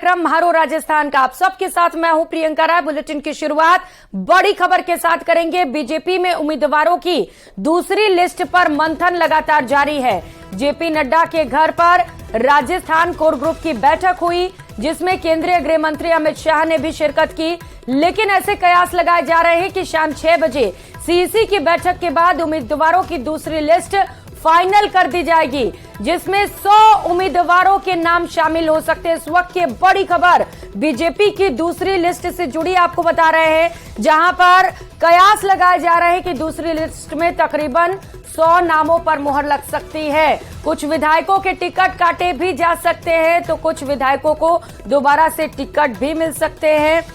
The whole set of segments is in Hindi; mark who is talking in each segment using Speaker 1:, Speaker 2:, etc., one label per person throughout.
Speaker 1: कार्यक्रम म्हारो राजस्थान का आप सबके साथ मैं हूं प्रियंका राय। बुलेटिन की शुरुआत बड़ी खबर के साथ करेंगे। बीजेपी में उम्मीदवारों की दूसरी लिस्ट पर मंथन लगातार जारी है। जेपी नड्डा के घर पर राजस्थान कोर ग्रुप की बैठक हुई, जिसमें केंद्रीय गृह मंत्री अमित शाह ने भी शिरकत की। लेकिन ऐसे कयास लगाए जा रहे हैं कि शाम 6 बजे सीईसी की बैठक के बाद उम्मीदवारों की दूसरी लिस्ट फाइनल कर दी जाएगी, जिसमें 100 उम्मीदवारों के नाम शामिल हो सकते हैं। इस वक्त की बड़ी खबर बीजेपी की दूसरी लिस्ट से जुड़ी आपको बता रहे हैं, जहां पर कयास लगाए जा रहे हैं कि दूसरी लिस्ट में तकरीबन 100 नामों पर मुहर लग सकती है। कुछ विधायकों के टिकट काटे भी जा सकते हैं, तो कुछ विधायकों को दोबारा से टिकट भी मिल सकते हैं।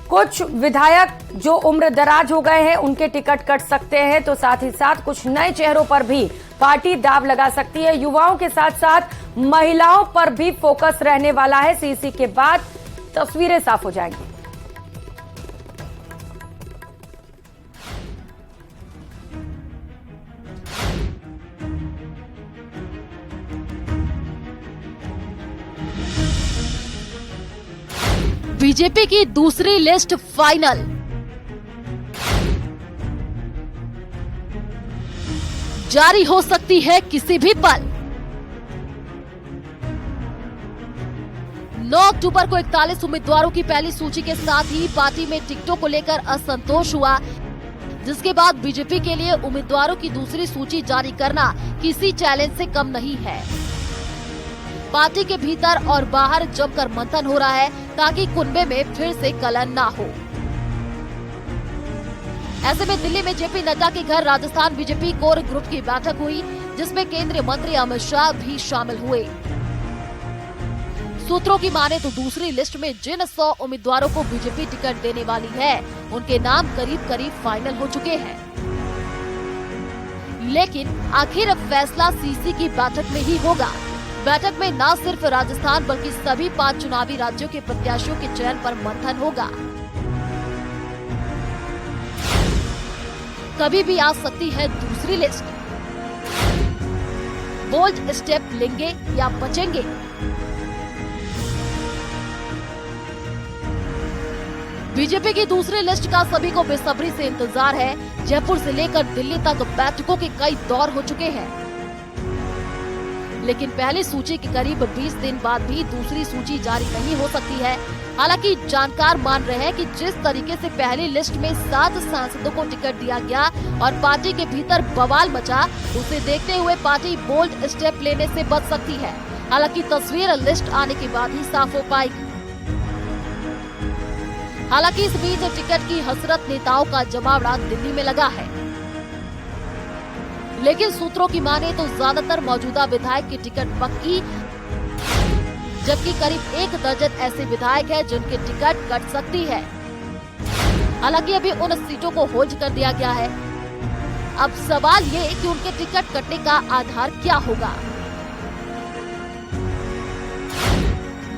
Speaker 1: कुछ विधायक जो उम्र दराज हो गए हैं उनके टिकट कट सकते हैं, तो साथ ही साथ कुछ नए चेहरों पर भी पार्टी दाव लगा सकती है। युवाओं के साथ साथ महिलाओं पर भी फोकस रहने वाला है। सीईसी के बाद तस्वीरें साफ हो जाएंगी।
Speaker 2: बीजेपी की दूसरी लिस्ट फाइनल। जारी हो सकती है किसी भी पल। 9 अक्टूबर को 41 उम्मीदवारों की पहली सूची के साथ ही पार्टी में टिकटों को लेकर असंतोष हुआ, जिसके बाद बीजेपी के लिए उम्मीदवारों की दूसरी सूची जारी करना किसी चैलेंज से कम नहीं है। पार्टी के भीतर और बाहर जमकर मंथन हो रहा है, ताकि कुनबे में फिर से कलह ना हो। ऐसे में दिल्ली में जेपी नड्डा के घर राजस्थान बीजेपी कोर ग्रुप की बैठक हुई, जिसमें केंद्रीय मंत्री अमित शाह भी शामिल हुए। सूत्रों की माने तो दूसरी लिस्ट में जिन 100 उम्मीदवारों को बीजेपी टिकट देने वाली है, उनके नाम करीब करीब फाइनल हो चुके हैं। लेकिन आखिर फैसला सीईसी की बैठक में ही होगा। बैठक में न सिर्फ राजस्थान बल्कि सभी 5 चुनावी राज्यों के प्रत्याशियों के चयन पर मंथन होगा। कभी भी आ सकती है दूसरी लिस्ट। बोल्ड स्टेप लेंगे या बचेंगे? बीजेपी की दूसरी लिस्ट का सभी को बेसब्री से इंतजार है। जयपुर से लेकर दिल्ली तक बैठकों के कई दौर हो चुके हैं, लेकिन पहली सूची के करीब 20 दिन बाद भी दूसरी सूची जारी नहीं हो सकती है। हालांकि जानकार मान रहे हैं कि जिस तरीके से पहली लिस्ट में 7 सांसदों को टिकट दिया गया और पार्टी के भीतर बवाल मचा, उसे देखते हुए पार्टी बोल्ड स्टेप लेने से बच सकती है। हालांकि तस्वीर लिस्ट आने के बाद ही साफ हो पाएगी। हालांकि इस बीच टिकट की हसरत नेताओं का जमावड़ा दिल्ली में लगा है, लेकिन सूत्रों की माने तो ज्यादातर मौजूदा विधायक की टिकट पक्की, जबकि करीब 1 दर्जन ऐसे विधायक हैं जिनकी टिकट कट सकती है। हालांकि अभी उन सीटों को होल्ड कर दिया गया है। अब सवाल ये कि उनके टिकट कटने का आधार क्या होगा।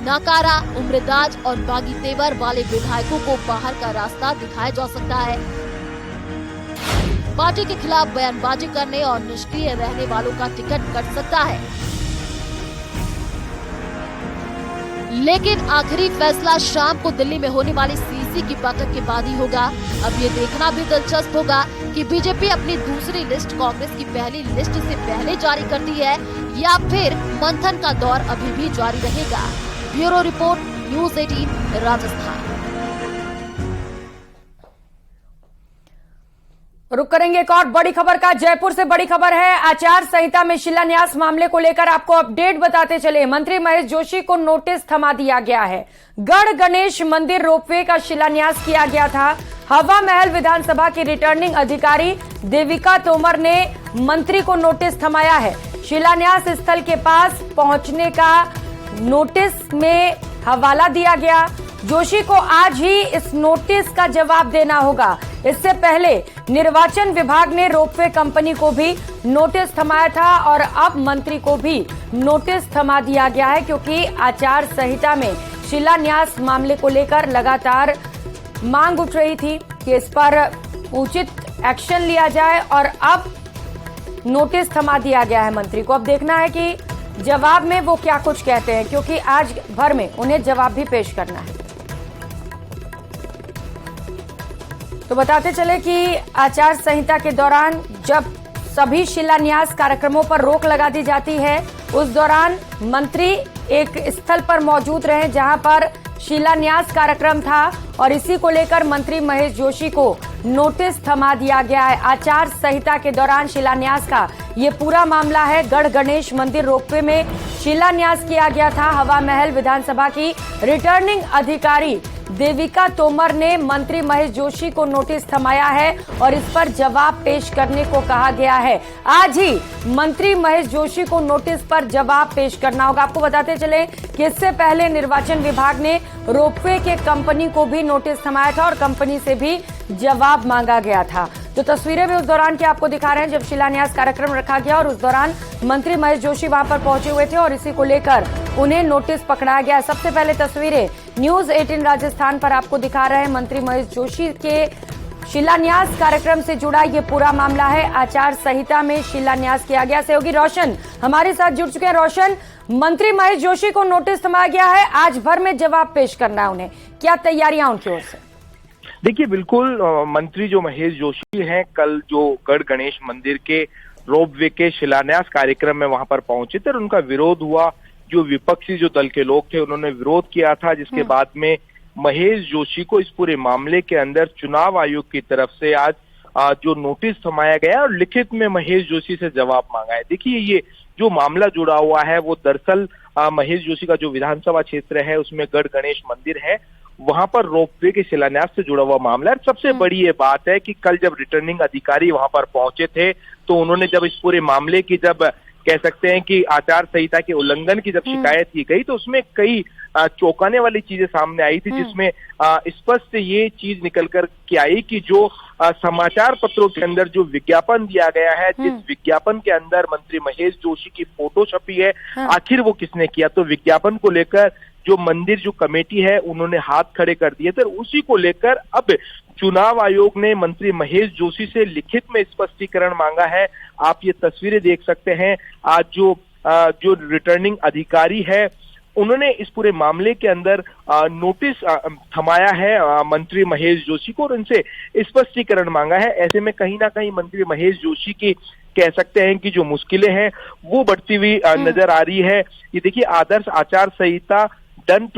Speaker 2: नाकारा, उम्रदाज और बागी तेवर वाले विधायकों को बाहर का रास्ता दिखाया जा सकता है। पार्टी के खिलाफ बयानबाजी करने और निष्क्रिय रहने वालों का टिकट कट सकता है। लेकिन आखिरी फैसला शाम को दिल्ली में होने वाली सीईसी की बैठक के बाद ही होगा। अब ये देखना भी दिलचस्प होगा कि बीजेपी अपनी दूसरी लिस्ट कांग्रेस की पहली लिस्ट से पहले जारी करती है, या फिर मंथन का दौर अभी भी जारी रहेगा। Bureau report, news 18 Rajasthan.
Speaker 1: रुक करेंगे एक और बड़ी खबर का। जयपुर से बड़ी खबर है। आचार संहिता में शिलान्यास मामले को लेकर आपको अपडेट बताते चले। मंत्री महेश जोशी को नोटिस थमा दिया गया है। गढ़ गणेश मंदिर रोपवे का शिलान्यास किया गया था। हवा महल विधानसभा की रिटर्निंग अधिकारी देविका तोमर ने मंत्री को नोटिस थमाया है। शिलान्यास स्थल के पास पहुंचने का नोटिस में हवाला दिया गया। जोशी को आज ही इस नोटिस का जवाब देना होगा। इससे पहले निर्वाचन विभाग ने रोपवे कंपनी को भी नोटिस थमाया था और अब मंत्री को भी नोटिस थमा दिया गया है, क्योंकि आचार संहिता में शिलान्यास मामले को लेकर लगातार मांग उठ रही थी कि इस पर उचित एक्शन लिया जाए, और अब नोटिस थमा दिया गया है मंत्री को। अब देखना है कि जवाब में वो क्या कुछ कहते हैं, क्योंकि आज भर में उन्हें जवाब भी पेश करना है। तो बताते चले कि आचार संहिता के दौरान जब सभी शिलान्यास कार्यक्रमों पर रोक लगा दी जाती है, उस दौरान मंत्री एक स्थल पर मौजूद रहे जहां पर शिलान्यास कार्यक्रम था और इसी को लेकर मंत्री महेश जोशी को नोटिस थमा दिया गया है। आचार संहिता के दौरान शिलान्यास का ये पूरा मामला है। गढ़ गणेश मंदिर रोपवे में शिलान्यास किया गया था। हवा महल विधानसभा की रिटर्निंग अधिकारी देविका तोमर ने मंत्री महेश जोशी को नोटिस थमाया है और इस पर जवाब पेश करने को कहा गया है। आज ही मंत्री महेश जोशी को नोटिस पर जवाब पेश करना होगा। आपको बताते चले कि इससे पहले निर्वाचन विभाग ने रोपवे के कंपनी को भी नोटिस थमाया था और कंपनी से भी जवाब मांगा गया था। तो तस्वीरें भी उस दौरान की आपको दिखा रहे हैं जब शिलान्यास कार्यक्रम रखा गया और उस दौरान मंत्री महेश जोशी वहां पर पहुंचे हुए थे और इसी को लेकर उन्हें नोटिस पकड़ाया गया। सबसे पहले तस्वीरें न्यूज 18 राजस्थान पर आपको दिखा रहे हैं। मंत्री महेश जोशी के शिलान्यास कार्यक्रम से जुड़ा ये पूरा मामला है। आचार संहिता में शिलान्यास किया गया। सहयोगी रोशन हमारे साथ जुड़ चुके हैं। रोशन, मंत्री महेश जोशी को नोटिस थमाया गया है, आज भर में जवाब पेश करना है उन्हें, क्या तैयारियां उनकी ओर से?
Speaker 3: देखिए, बिल्कुल मंत्री जो महेश जोशी हैं, कल जो गढ़ गणेश मंदिर के रोपवे के शिलान्यास कार्यक्रम में वहां पर पहुंचे थे और उनका विरोध हुआ। जो विपक्षी जो दल के लोग थे उन्होंने विरोध किया था, जिसके बाद में महेश जोशी को इस पूरे मामले के अंदर चुनाव आयोग की तरफ से आज जो नोटिस थमाया गया और लिखित में महेश जोशी से जवाब मांगा है। देखिए, ये जो मामला जुड़ा हुआ है वो दरअसल महेश जोशी का जो विधानसभा क्षेत्र है उसमें गढ़ गणेश मंदिर है, वहां पर रोपवे के शिलान्यास से जुड़ा हुआ मामला है। सबसे बड़ी ये बात है कि कल जब रिटर्निंग अधिकारी वहां पर पहुंचे थे तो उन्होंने जब इस पूरे मामले की जब कह सकते हैं कि आचार संहिता के उल्लंघन की जब शिकायत की गई तो उसमें कई चौंकाने वाली चीजें सामने आई थी, जिसमें स्पष्ट ये चीज निकल कर के आई कि जो समाचार पत्रों के अंदर जो विज्ञापन दिया गया है, जिस विज्ञापन के अंदर मंत्री महेश जोशी की फोटो छपी है, आखिर वो किसने किया? तो विज्ञापन को लेकर जो मंदिर जो कमेटी है उन्होंने हाथ खड़े कर दिए थे। उसी को लेकर अब चुनाव आयोग ने मंत्री महेश जोशी से लिखित में स्पष्टीकरण मांगा है। आप ये तस्वीरें देख सकते हैं। आज जो रिटर्निंग अधिकारी है उन्होंने इस पूरे मामले के अंदर नोटिस थमाया है मंत्री महेश जोशी को और उनसे स्पष्टीकरण मांगा है। ऐसे में कहीं ना कहीं मंत्री महेश जोशी की कह सकते हैं कि जो मुश्किलें हैं वो बढ़ती हुई नजर आ रही है। ये देखिए, आदर्श आचार संहिता दंड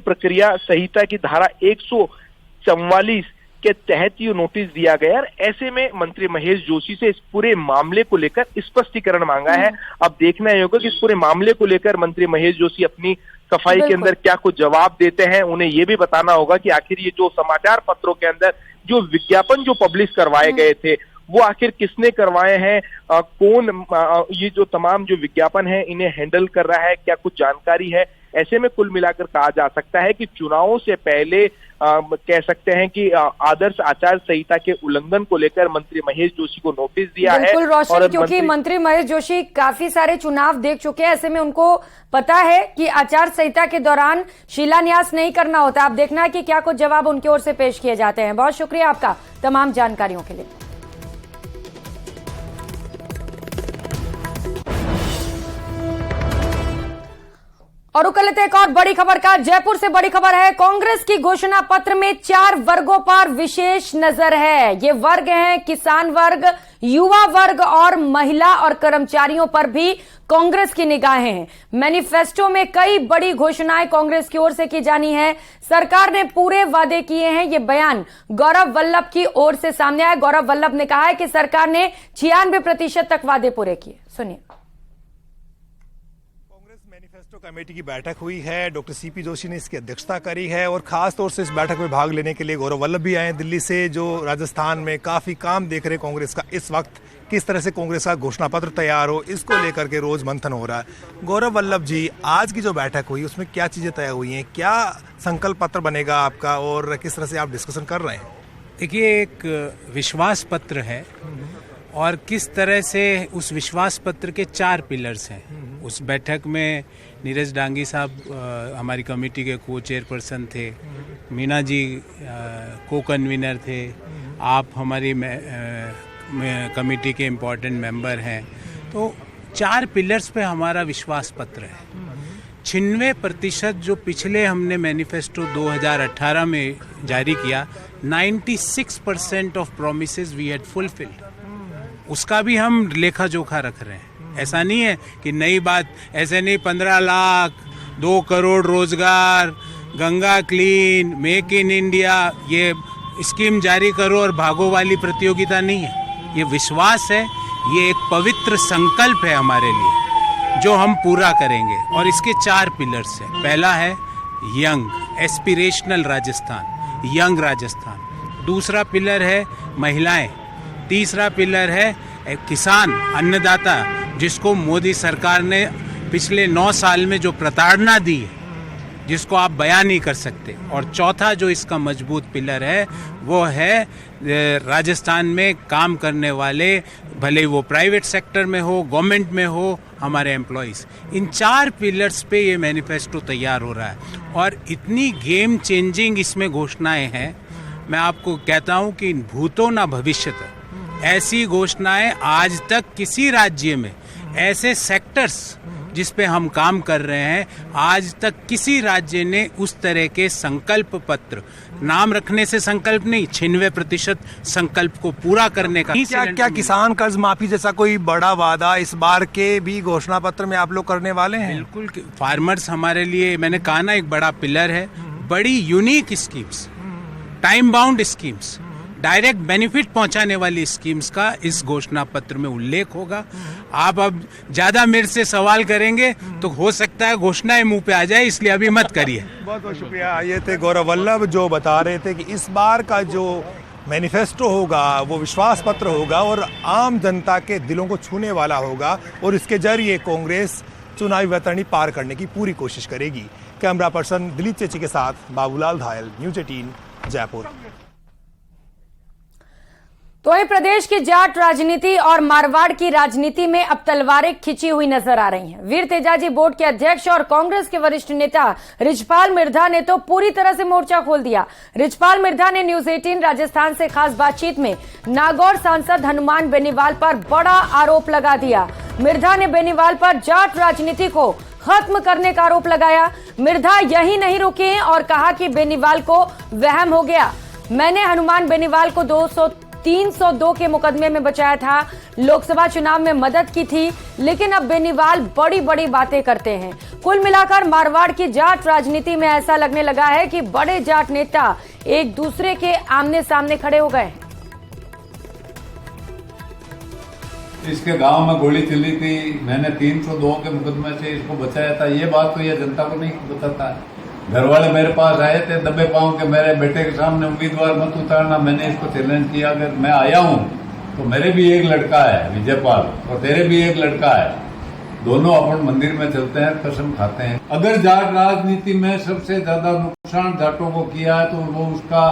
Speaker 3: प्रक्रिया संहिता की धारा 144 के तहत ये नोटिस दिया गया है। ऐसे में मंत्री महेश जोशी से इस पूरे मामले को लेकर स्पष्टीकरण मांगा है। अब देखना होगा कि इस पूरे मामले को लेकर मंत्री महेश जोशी अपनी सफाई के अंदर क्या कुछ जवाब देते हैं। उन्हें ये भी बताना होगा कि आखिर ये जो समाचार पत्रों के अंदर जो विज्ञापन जो पब्लिश करवाए गए थे वो आखिर किसने करवाए हैं, कौन ये जो तमाम जो विज्ञापन है इन्हें हैंडल कर रहा है, क्या कुछ जानकारी है। ऐसे में कुल मिलाकर कहा जा सकता है कि चुनावों से पहले कह सकते हैं कि आदर्श आचार संहिता के उल्लंघन को लेकर मंत्री महेश जोशी को नोटिस दिया है।
Speaker 1: बिल्कुल रोशन, क्योंकि मंत्री महेश जोशी काफी सारे चुनाव देख चुके हैं, ऐसे में उनको पता है कि आचार संहिता के दौरान शिलान्यास नहीं करना होता। आप देखना है कि क्या कुछ जवाब उनकी ओर से पेश किए जाते हैं। बहुत शुक्रिया आपका तमाम जानकारियों के लिए। और रुक लेते एक और बड़ी खबर का। जयपुर से बड़ी खबर है। कांग्रेस की घोषणा पत्र में 4 वर्गों पर विशेष नजर है। ये वर्ग हैं किसान वर्ग, युवा वर्ग और महिला और कर्मचारियों पर भी कांग्रेस की निगाहें हैं। मैनिफेस्टो में कई बड़ी घोषणाएं कांग्रेस की ओर से की जानी है। सरकार ने पूरे वादे किए हैं। ये बयान गौरव वल्लभ की ओर से सामने आया। गौरव वल्लभ ने कहा है कि सरकार ने 96% तक वादे पूरे किए। सुनिए।
Speaker 4: मैनिफेस्टो कमेटी की बैठक हुई है, डॉक्टर सीपी जोशी ने इसकी अध्यक्षता करी है और खास तौर से इस बैठक में भाग लेने के लिए गौरव वल्लभ भी आए दिल्ली से, जो राजस्थान में काफी काम देख रहे कांग्रेस का। इस वक्त किस तरह से कांग्रेस का घोषणा पत्र तैयार हो, इसको लेकर के रोज मंथन हो रहा है। गौरव वल्लभ जी, आज की जो बैठक हुई उसमें क्या चीजें तय हुई हैं, क्या संकल्प पत्र बनेगा आपका और किस तरह से आप डिस्कशन कर रहे हैं?
Speaker 5: देखिए, एक विश्वास पत्र है और किस तरह से उस विश्वास पत्र के 4 पिलर्स हैं। उस बैठक में नीरज डांगी साहब हमारी कमेटी के को चेयरपर्सन थे, मीना जी को कन्वीनर थे, आप हमारी कमेटी के इम्पोर्टेंट मेंबर हैं। तो 4 पिलर्स पे हमारा विश्वास पत्र है। 96% जो पिछले हमने मैनिफेस्टो 2018 में जारी किया, 96% of promises we had fulfilled. उसका भी हम लेखा जोखा रख रहे हैं। ऐसा नहीं है कि नई बात, ऐसे नहीं 15 लाख, 2 करोड़ रोजगार, Ganga clean, make in India, ये स्कीम जारी करो और भागो वाली प्रतियोगिता नहीं है। ये विश्वास है, ये एक पवित्र संकल्प है हमारे लिए जो हम पूरा करेंगे। और इसके 4 पिलर्स हैं। पहला है young, aspirational Rajasthan, young Rajasthan. दूसरा पिलर है महिलाएं। तीसरा पिलर है किसान, अन्नदाता, जिसको मोदी सरकार ने पिछले 9 साल में जो प्रताड़ना दी है, जिसको आप बयान नहीं कर सकते। और चौथा जो इसका मजबूत पिलर है वो है राजस्थान में काम करने वाले, भले वो प्राइवेट सेक्टर में हो, गवर्नमेंट में हो, हमारे एम्प्लॉइज। इन 4 पिलर्स पे ये मैनिफेस्टो तैयार हो रहा है और इतनी गेम चेंजिंग इसमें घोषणाएं हैं। मैं आपको कहता हूं कि भूतो न भविष्यत, ऐसी घोषणाएं आज तक किसी राज्य में, ऐसे सेक्टर्स जिस पे हम काम कर रहे हैं, आज तक किसी राज्य ने उस तरह के संकल्प पत्र, नाम रखने से संकल्प नहीं, 96% संकल्प को पूरा करने का।
Speaker 4: क्या किसान कर्ज माफी जैसा कोई बड़ा वादा इस बार के भी घोषणा पत्र में आप लोग करने वाले हैं?
Speaker 5: बिल्कुल, फार्मर्स हमारे लिए, मैंने कहा ना, एक बड़ा पिलर है। बड़ी unique schemes, time bound schemes, direct benefit पहुंचाने वाली स्कीम्स का इस घोषणा पत्र में उल्लेख होगा। आप अब ज्यादा मेरे से सवाल करेंगे तो हो सकता है घोषणाएं मुंह पे आ जाए, इसलिए अभी मत करिए।
Speaker 4: बहुत बहुत शुक्रिया। ये थे गौरव वल्लभ जो बता रहे थे कि इस बार का जो मैनिफेस्टो होगा वो विश्वास पत्र होगा और आम जनता के दिलों को छूने वाला होगा और इसके जरिए कांग्रेस चुनावी वैतरणी पार करने की पूरी कोशिश करेगी। कैमरा पर्सन दिलीप चेची के साथ बाबूलाल धायल, न्यूज 18 जयपुर।
Speaker 1: तो वहीं प्रदेश की जाट राजनीति और मारवाड़ की राजनीति में अब तलवारें खिंची हुई नजर आ रही हैं। वीर तेजाजी बोर्ड के अध्यक्ष और कांग्रेस के वरिष्ठ नेता रिजपाल मिर्धा ने तो पूरी तरह से मोर्चा खोल दिया। रिजपाल मिर्धा ने न्यूज 18 राजस्थान से खास बातचीत में नागौर सांसद हनुमान बेनीवाल पर बड़ा आरोप लगा दिया। मिर्धा ने बेनीवाल पर जाट राजनीति को खत्म करने का आरोप लगाया। मिर्धा यही नहीं रुके और कहा कि बेनीवाल को वहम हो गया। मैंने हनुमान बेनीवाल को 302 के मुकदमे में बचाया था, लोकसभा चुनाव में मदद की थी, लेकिन अब बेनीवाल बड़ी बड़ी बातें करते हैं। कुल मिलाकर मारवाड़ की जाट राजनीति में ऐसा लगने लगा है कि बड़े जाट नेता एक दूसरे के आमने सामने खड़े हो गए।
Speaker 6: इसके गांव में गोली चली थी, मैंने 302 के मुकदमे से इसको बचाया था, ये बात तो ये जनता को नहीं बताता है। घर वाले मेरे पास आए थे दबे पांव के, मेरे बेटे के सामने उम्मीदवार मत उतारना। मैंने इसको चैलेंज किया, अगर मैं आया हूं तो मेरे भी एक लड़का है विजयपाल और तेरे भी एक लड़का है, दोनों अपन मंदिर में चलते हैं, कसम खाते हैं। अगर जाट राजनीति में सबसे ज्यादा नुकसान जाटों को किया है तो वो उसका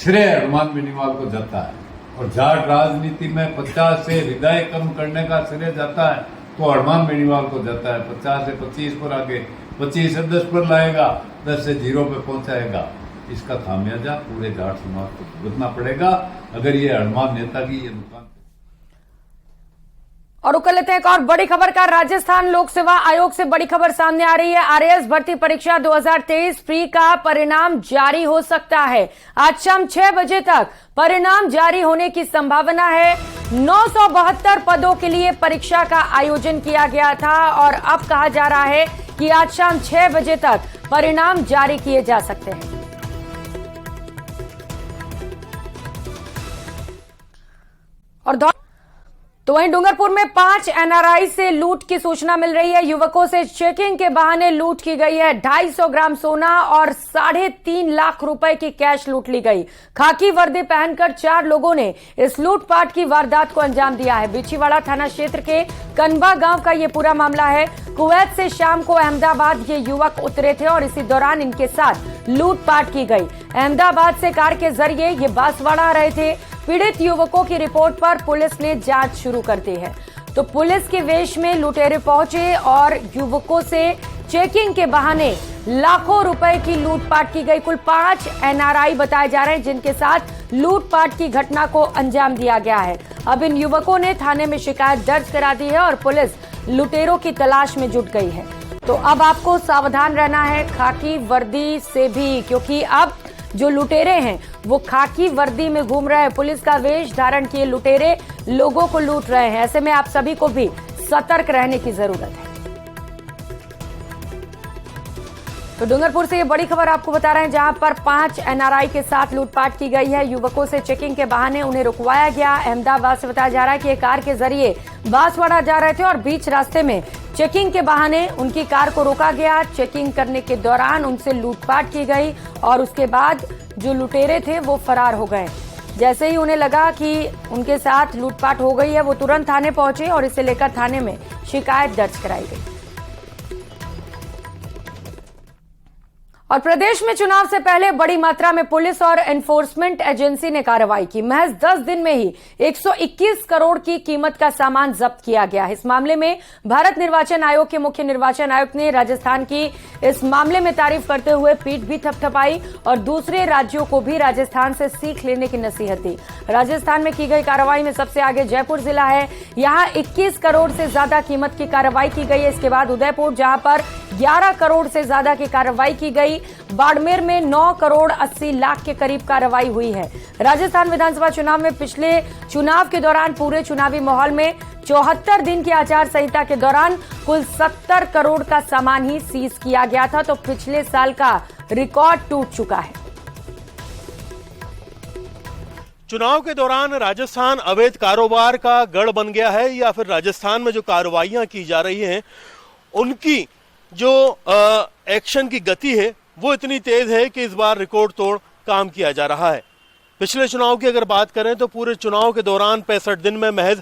Speaker 6: श्रेय हनुमान बेनीवाल को जाता है। और जाट राजनीति में 50 से हृदय कम करने का श्रेय जाता है तो हनुमान बेनीवाल को जाता है। 50 से 25 पर आगे, 25 से 10 पर लाएगा, 10 से 0 पे पहुंचाएगा। इसका खामियाजा पूरे जाट समाज को भुगतना पड़ेगा अगर ये हनुमान नेता की ये नुकसान।
Speaker 1: और कर लेते हैं एक और बड़ी खबर का। राजस्थान लोक सेवा आयोग से बड़ी खबर सामने आ रही है। आरएएस भर्ती परीक्षा 2023 प्री का परिणाम जारी हो सकता है। आज शाम 6 बजे तक परिणाम जारी होने की संभावना है। 972 पदों के लिए परीक्षा का आयोजन किया गया था और अब कहा जा रहा है कि आज शाम 6 बजे तक परिणाम जारी किए जा सकते हैं। और तो वहीं डूंगरपुर में 5 एनआरआई से लूट की सूचना मिल रही है। युवकों से चेकिंग के बहाने लूट की गई है। 250 ग्राम सोना और 3.5 लाख रुपए की कैश लूट ली गई। खाकी वर्दी पहनकर 4 लोगों ने इस लूटपाट की वारदात को अंजाम दिया है। बिछीवाड़ा थाना क्षेत्र के कनबा गांव का ये पूरा मामला है। कुवैत से शाम को अहमदाबाद ये युवक उतरे थे और इसी दौरान इनके साथ लूटपाट की गई। अहमदाबाद से कार के जरिए ये बांसवाड़ा आ रहे थे। पीड़ित युवकों की रिपोर्ट पर पुलिस ने जांच शुरू कर दी है। तो पुलिस के वेश में लुटेरे पहुंचे और युवकों से चेकिंग के बहाने लाखों रुपए की लूटपाट की गई। कुल 5 एनआरआई बताए जा रहे हैं जिनके साथ लूटपाट की घटना को अंजाम दिया गया है। अब इन युवकों ने थाने में शिकायत दर्ज करा दी है और पुलिस लुटेरों की तलाश में जुट गई है। तो अब आपको सावधान रहना है खाकी वर्दी से भी, क्योंकि अब जो लुटेरे हैं वो खाकी वर्दी में घूम रहे हैं। पुलिस का वेश धारण किए लुटेरे लोगों को लूट रहे हैं। ऐसे में आप सभी को भी सतर्क रहने की जरूरत है। तो डूंगरपुर से ये बड़ी खबर आपको बता रहे हैं, जहां पर 5 एनआरआई के साथ लूटपाट की गई है। युवकों से चेकिंग के बहाने उन्हें रुकवाया गया। अहमदाबाद से बताया जा रहा है कि एक कार के जरिए बांसवाड़ा जा रहे थे और बीच रास्ते में चेकिंग के बहाने उनकी कार को रोका गया। चेकिंग करने के दौरान उनसे लूटपाट की गई और उसके बाद जो लुटेरे थे वो फरार हो गए। जैसे ही उन्हें लगा कि उनके साथ लूटपाट हो गई है, वो तुरंत थाने पहुंचे और इसे लेकर थाने में शिकायत दर्ज कराई गई। और प्रदेश में चुनाव से पहले बड़ी मात्रा में पुलिस और एनफोर्समेंट एजेंसी ने कार्रवाई की। महज 10 दिन में ही 121 करोड़ की कीमत का सामान जब्त किया गया। इस मामले में भारत निर्वाचन आयोग के मुख्य निर्वाचन आयुक्त ने राजस्थान की इस मामले में तारीफ करते हुए पीठ भी थपथपाई और दूसरे राज्यों को भी राजस्थान से सीख लेने की नसीहत दी। राजस्थान में की गई कार्रवाई में सबसे आगे जयपुर जिला है। यहां 21 करोड़ से ज्यादा कीमत की कार्रवाई की गई है। इसके बाद उदयपुर, जहां पर 11 करोड़ से ज्यादा की कार्रवाई की गई। बाड़मेर में 9 करोड़ 80 लाख के करीब कार्रवाई हुई है। राजस्थान विधानसभा चुनाव में पिछले चुनाव के दौरान पूरे चुनावी माहौल में 74 दिन की आचार संहिता के दौरान कुल 70 करोड़ का सामान ही सीज किया गया था। तो पिछले साल का रिकॉर्ड टूट चुका है।
Speaker 7: चुनाव के दौरान राजस्थान अवैध कारोबार का गढ़ बन गया है, या फिर राजस्थान में जो कार्रवाइयां की जा रही हैं उनकी जो एक्शन की गति है वो इतनी तेज है कि इस बार रिकॉर्ड तोड़ काम किया जा रहा है। पिछले चुनाव की अगर बात करें तो पूरे चुनाव के दौरान 65 दिन में महज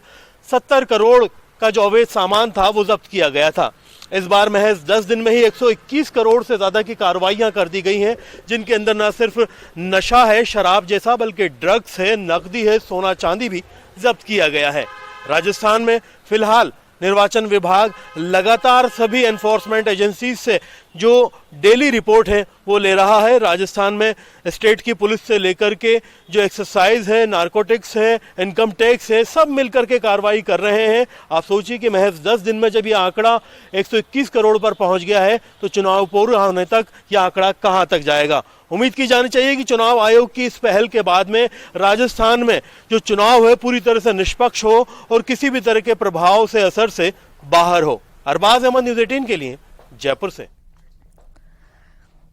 Speaker 7: 70 करोड़ का जो अवैध सामान था वो जब्त किया गया था। इस बार महज 10 दिन में ही 121 करोड़ से ज्यादा की कार्रवाइयां कर दी गई हैं, जिनके अंदर न सिर्फ नशा है शराब जैसा, बल्कि ड्रग्स है, नकदी है, सोना चांदी भी जब्त किया गया है। राजस्थान में फिलहाल निर्वाचन विभाग लगातार सभी एनफोर्समेंट एजेंसी से जो डेली रिपोर्ट है वो ले रहा है। राजस्थान में स्टेट की पुलिस से लेकर के जो एक्सरसाइज है, नारकोटिक्स है, इनकम टैक्स है, सब मिलकर के कार्रवाई कर रहे हैं। आप सोचिए कि महज 10 दिन में जब ये आंकड़ा 121 करोड़ पर पहुंच गया है तो चुनाव पूरा होने तक यह आंकड़ा कहां तक जाएगा। उम्मीद की जानी चाहिए कि चुनाव आयोग की इस पहल के बाद में राजस्थान में जो चुनाव है पूरी तरह से निष्पक्ष हो और किसी भी तरह के प्रभाव से, असर से बाहर हो। अरबाज अहमद, न्यूज़ 18 के लिए जयपुर से।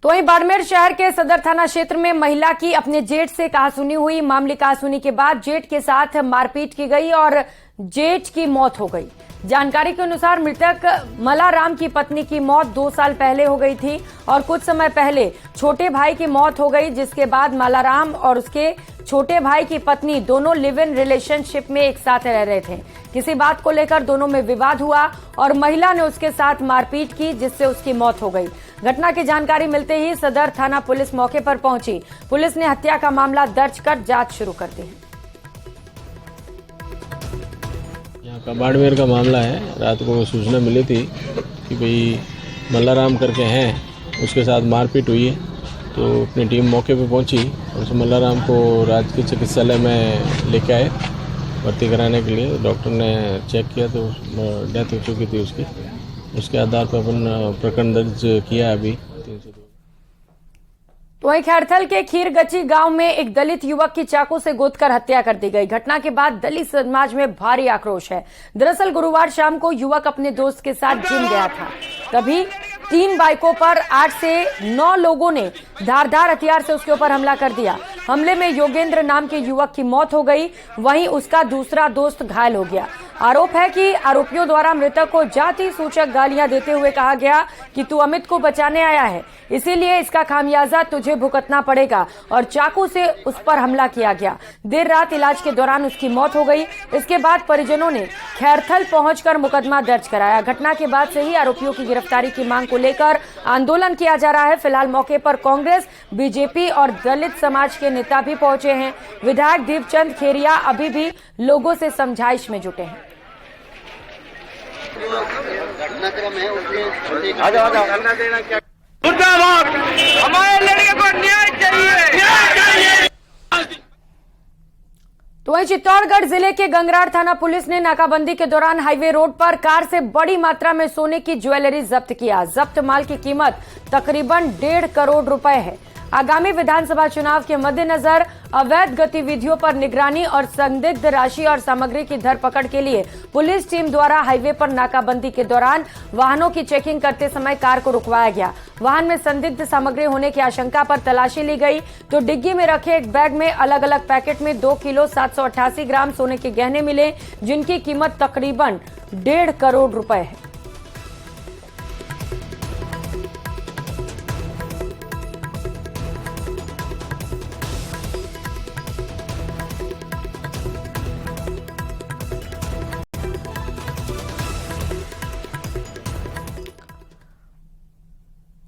Speaker 1: तो वहीं बाड़मेर शहर के सदर थाना क्षेत्र में महिला की अपने जेठ से कहासुनी हुई। मामले कहासुनी के बाद जेठ के साथ मारपीट की गई और जेठ की मौत हो गई। जानकारी के अनुसार मृतक मलाराम की पत्नी की मौत 2 साल पहले हो गई थी और कुछ समय पहले छोटे भाई की मौत हो गई, जिसके बाद मलाराम और उसके छोटे भाई की पत्नी दोनों लिव इन रिलेशनशिप में एक साथ रह रहे थे। किसी बात को लेकर दोनों में विवाद हुआ और महिला ने उसके साथ मारपीट की, जिससे उसकी मौत हो गई। घटना की जानकारी मिलते ही सदर थाना पुलिस मौके पर पहुंची। पुलिस ने हत्या का मामला दर्ज कर जांच शुरू कर दी है।
Speaker 8: यहाँ का बाड़मेर का मामला है। रात को सूचना मिली थी कि भाई मल्लाराम करके हैं, उसके साथ मारपीट हुई है। तो अपनी टीम मौके पे पहुंची और उस मल्लाराम को राजकीय चिकित्सालय में लेके आए भर्ती कराने के लिए। डॉक्टर ने चेक किया तो डेथ हो चुकी थी उसकी। उसके आधार पर अपन प्रकरण दर्ज किया अभी 302।
Speaker 1: तो वहीं खैरथल के खीरगची गांव में एक दलित युवक की चाकू से गोदकर हत्या कर दी गई। घटना के बाद दलित समाज में भारी आक्रोश है। दरअसल गुरुवार शाम को युवक अपने दोस्त के साथ जिम गया था, तभी 3 बाइकों पर 8 से 9 लोगों ने धारदार हथियार से उसके ऊपर हमला कर दिया। हमले में योगेंद्र नाम के युवक की मौत हो गई, वहीं उसका दूसरा दोस्त घायल हो गया। आरोप है कि आरोपियों द्वारा मृतक को जाति सूचक गालियां देते हुए कहा गया कि तू अमित को बचाने आया है, इसीलिए इसका खामियाजा तुझे भुगतना पड़ेगा, और चाकू से उस पर हमला किया गया। देर रात इलाज के दौरान उसकी मौत हो गई। इसके बाद परिजनों ने खैरथल पहुंचकर मुकदमा दर्ज कराया। घटना के बाद से ही आरोपियों की गिरफ्तारी की मांग को लेकर आंदोलन किया जा रहा है। फिलहाल मौके पर कांग्रेस, बीजेपी और दलित समाज के नेता भी पहुंचे हैं। विधायक दीपचंद खेरिया अभी भी लोगों से समझाइश में जुटे हैं।
Speaker 9: घटनाक्रम है उसके
Speaker 1: तो वहीं चित्तौड़गढ़ जिले के गंगरार थाना पुलिस ने नाकाबंदी के दौरान हाईवे रोड पर कार से बड़ी मात्रा में सोने की ज्वेलरी जब्त किया। जब्त माल की कीमत तकरीबन 1.5 करोड़ रुपए है। आगामी विधानसभा चुनाव के मद्देनजर अवैध गतिविधियों पर निगरानी और संदिग्ध राशि और सामग्री की धरपकड़ के लिए पुलिस टीम द्वारा हाईवे पर नाकाबंदी के दौरान वाहनों की चेकिंग करते समय कार को रुकवाया गया। वाहन में संदिग्ध सामग्री होने की आशंका पर तलाशी ली गई तो डिग्गी में रखे एक बैग में अलग अलग पैकेट में 2 किलो 788 ग्राम सोने के गहने मिले, जिनकी कीमत तकरीबन 1.5 करोड़ रुपए है।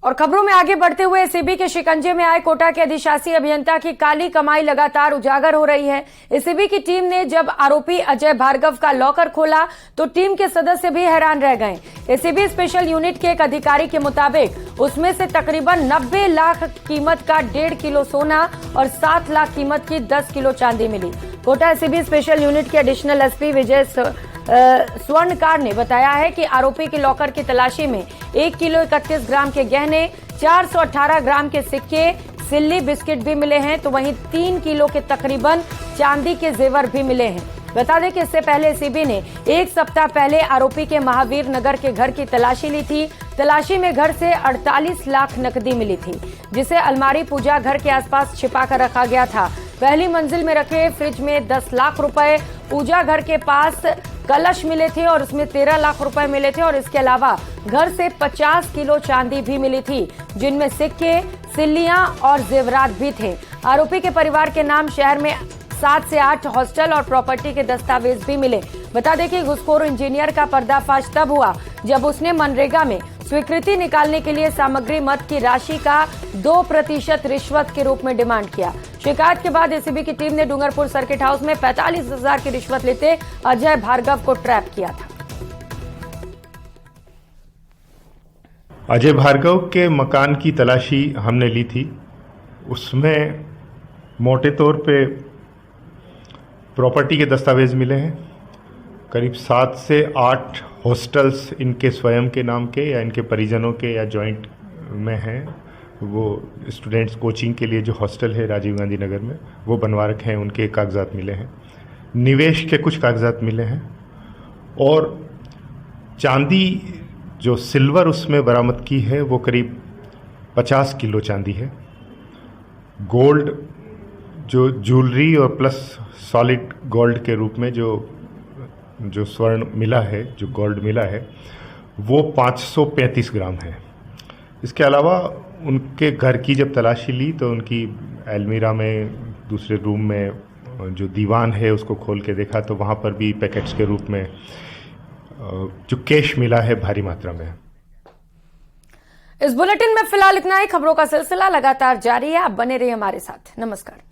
Speaker 1: और खबरों में आगे बढ़ते हुए एसीबी के शिकंजे में आए कोटा के अधिशासी अभियंता की काली कमाई लगातार उजागर हो रही है। एसीबी की टीम ने जब आरोपी अजय भार्गव का लॉकर खोला तो टीम के सदस्य भी हैरान रह गए। एसीबी स्पेशल यूनिट के एक अधिकारी के मुताबिक उसमें से तकरीबन 90 लाख कीमत का 1.5 किलो सोना और 7 लाख कीमत की 10 किलो चांदी मिली। कोटा एसीबी स्पेशल यूनिट के एडिशनल एसपी विजय स्वर्णकार ने बताया है कि आरोपी के लॉकर की तलाशी में 1 किलो 31 ग्राम के गहने, 418 ग्राम के सिक्के, सिल्ली बिस्किट भी मिले हैं, तो वहीं 3 किलो के तकरीबन चांदी के जेवर भी मिले हैं। बता दें कि इससे पहले एसीबी ने 1 सप्ताह पहले आरोपी के महावीर नगर के घर की तलाशी ली थी। तलाशी में घर से 48 लाख नकदी मिली थी, जिसे अलमारी पूजा घर के आसपास छिपा कर रखा गया था। पहली मंजिल में रखे फ्रिज में 10 लाख रुपए, पूजा घर के पास कलश मिले थे और उसमें 13 लाख रुपए मिले थे और इसके अलावा घर से 50 किलो चांदी भी मिली थी, जिनमें सिक्के, सिल्लियां और जेवरात भी थे। आरोपी के परिवार के नाम शहर में 7 से 8 हॉस्टल और प्रॉपर्टी के दस्तावेज भी मिले। बता दें कि घुसखोर इंजीनियर का पर्दाफाश तब हुआ जब उसने मनरेगा में स्वीकृति निकालने के लिए सामग्री मद की राशि का 2% रिश्वत के रूप में डिमांड किया। शिकायत के बाद एसीबी की टीम ने डूंगरपुर सर्किट हाउस में 45,000 की रिश्वत लेते अजय भार्गव को ट्रैप किया था।
Speaker 10: अजय भार्गव के मकान की तलाशी हमने ली थी। उसमें मोटे तौर पे प्रॉपर्टी के दस्तावेज मिले हैं। करीब 7 से 8 हॉस्टल्स इनके स्वयं के नाम के या इनके परिजनों के या जॉइंट में हैं। वो स्टूडेंट्स कोचिंग के लिए जो हॉस्टल है राजीव गांधी नगर में, वो बनवा रखे हैं, उनके कागजात मिले हैं। निवेश के कुछ कागजात मिले हैं और चांदी जो सिल्वर उसमें बरामद की है वो करीब 50 किलो चांदी है। गोल्ड जो ज्वेलरी और प्लस सॉलिड गोल्ड के रूप में जो स्वर्ण मिला है, जो गोल्ड मिला है, वो 535 ग्राम है। इसके अलावा उनके घर की जब तलाशी ली तो उनकी अलमीरा में दूसरे रूम में जो दीवान है उसको खोल के देखा तो वहाँ पर भी पैकेट्स के रूप में जो कैश मिला है भारी मात्रा में।
Speaker 1: इस बुलेटिन में फिलहाल इतना ही। खबरों का सिलसिला लगातार जारी है, आप बने रहिए हमारे साथ। नमस्कार।